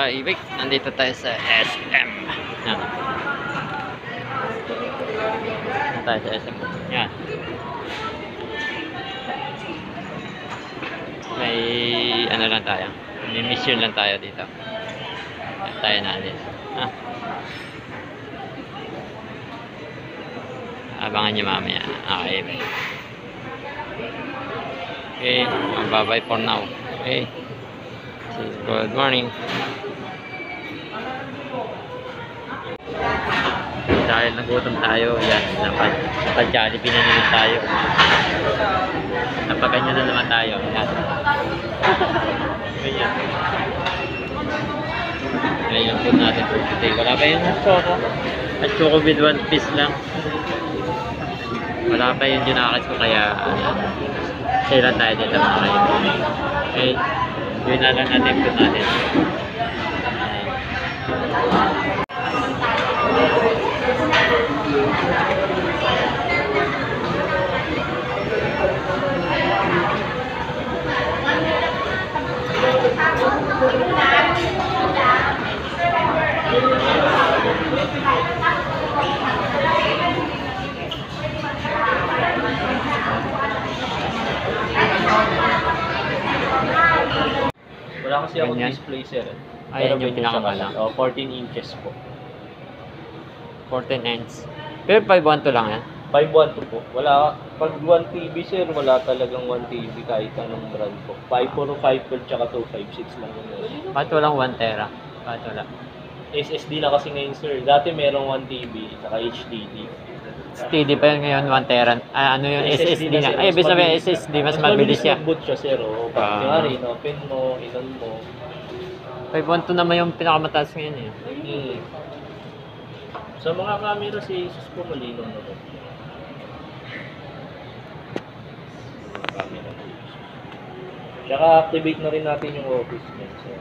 Ibig, nandito tayo sa SM. Yan. Tayo sa SM. Yan. May ano lang tayo. May mission lang tayo dito. Tayo natin. Abangan nyo mamaya. Okay. Okay. Bye-bye for now. Okay. Good morning. Dahil nagutom tayo, yan, napag-Jollibee na naman tayo. Napaganyan na naman tayo. Yan. Ganyan. Ngayon yung food natin for today. Wala pa yung choco. At choco with 1 piece lang. Wala pa yung junakis ko kaya sale lang tayo dito mga kayo. Okay. Yun na lang natin food natin. Wala kasi akong display sir. Ayan yung pinakamalaki. 14 inches po. 14 inches. Pero 512 lang yan? 512 po. Wala, pag 1 TB sir, wala talagang 1 TB kahit anong brand po. 545 tsaka 256 lang yun. Bakit walang 1 tera? Bakit wala? SSD na kasi ngayon sir. Dati merong 1 TB tsaka HDD. SSD pa yun ngayon, 1 tera. Ano yung SSD na? Ay, ibig sabihin SSD, mas mabilis siya. Mas mabilis mag-boot siya sir. Pag open mo, inon mo. 512 naman yung pinakamataas ngayon eh. Sa mga camera si Asus po malinaw na po. Camera. Tsaka activate na rin natin yung office niya sir.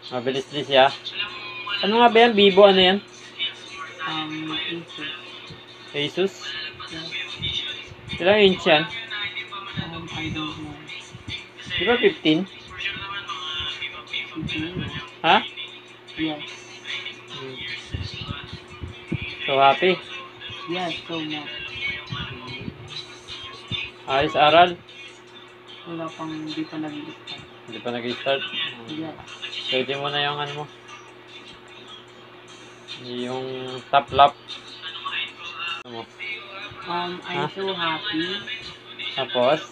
Mabilis din siya. Ano nga ba yan? Vivo ano yan? Asus? Ilang inch yan? Di ba 15? Ha? Yes. So happy? Yes, so much. Ayos aral? Wala pang hindi pa nag-start. Hindi pa nag-start? Yes. Pwede mo na yung ano mo. Yung top lap. I'm so happy. Tapos?